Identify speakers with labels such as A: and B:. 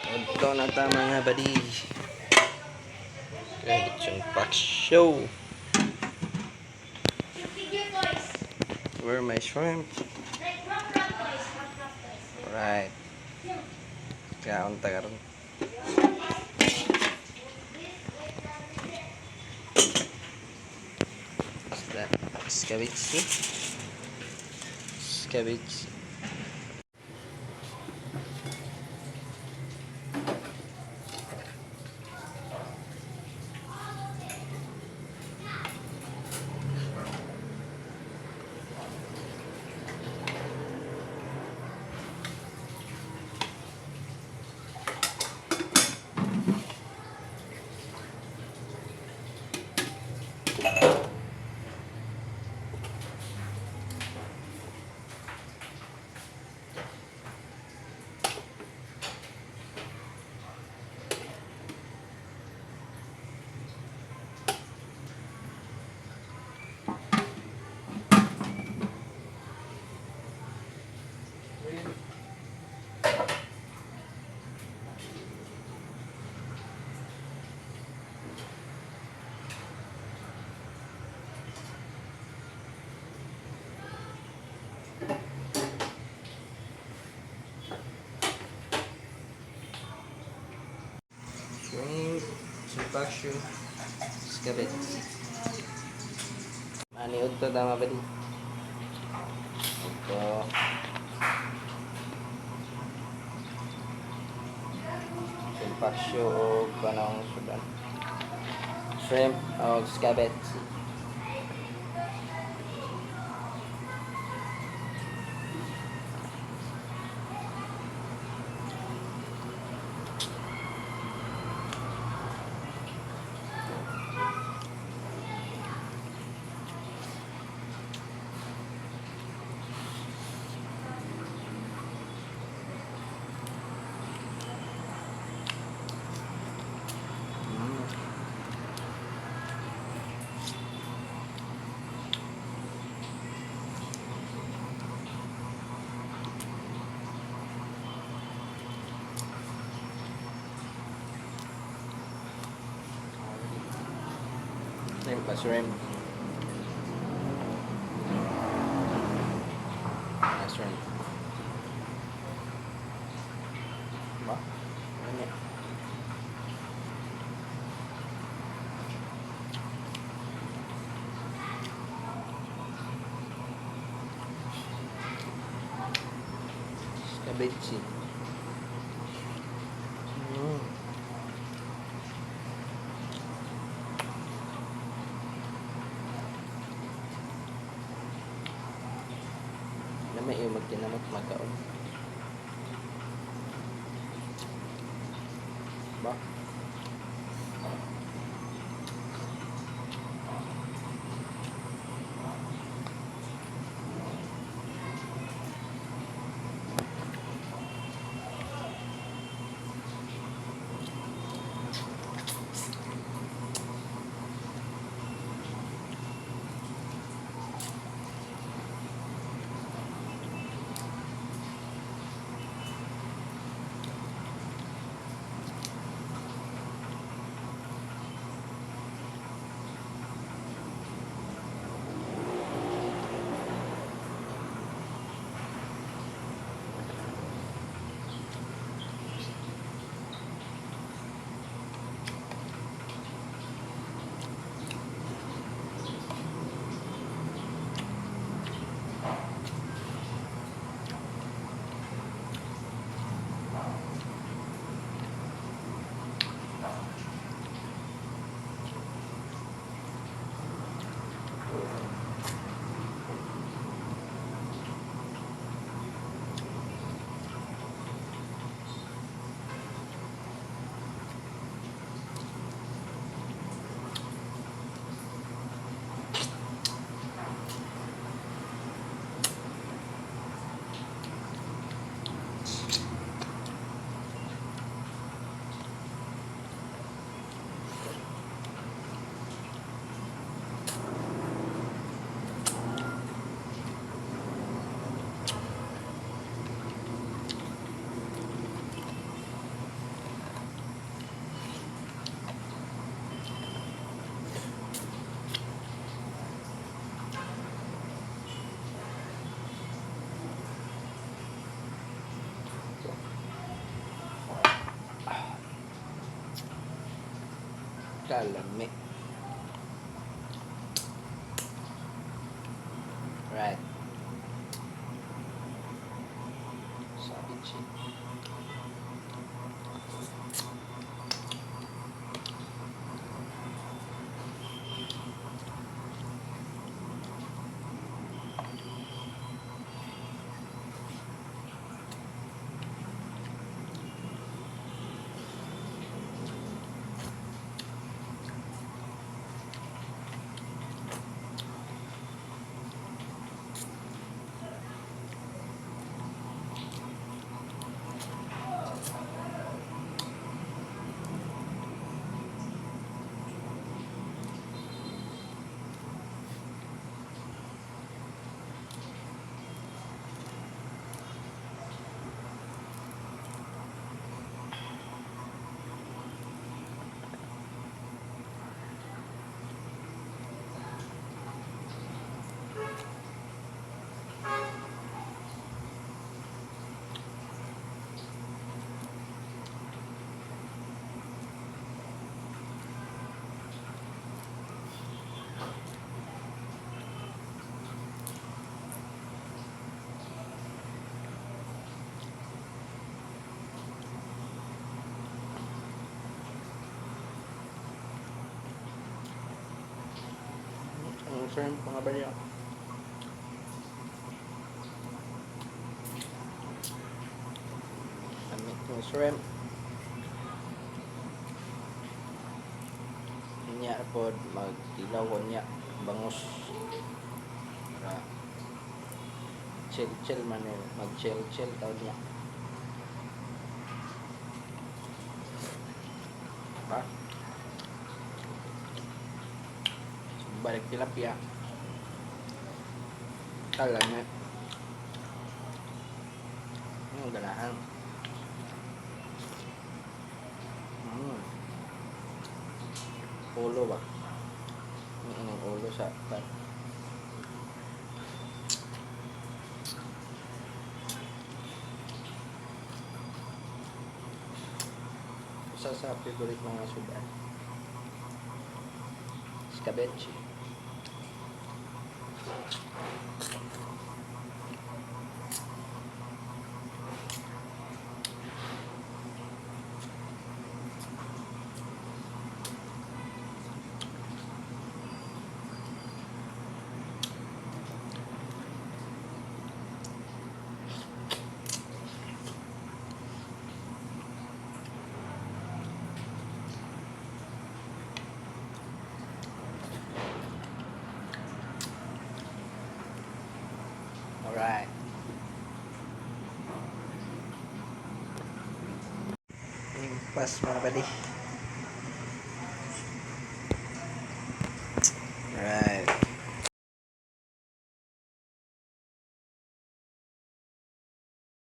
A: Ito na ta mga buddy. Lechon Pak Show. Where my shrimp? Right. Kaon ta karon. Cabbage. Cabbage. Shrimp, Pak-Show, cabbage. Maniod to tama ba di? Ito. Pak-Show o kanang sudan. Shrimp o cabbage. Shrimp. Shrimp. Ba? Ano? Cabbage. May yung magtinamot magkaon. Ba? Kalami. Right. Savage. Ang shrimp, mga barya. Amit ng shrimp. Inya po, mag-ilaw ko niya. Bangus. Para chill man eh. Mag-chill tawag niya. Diba? Balik tilapia. Kalami. Ang ganahan. Ulo ba? Ang ulo sa pan. Isa sa favorite mga sudan. Scabeche. Alright. Pas mga buddy. Alright.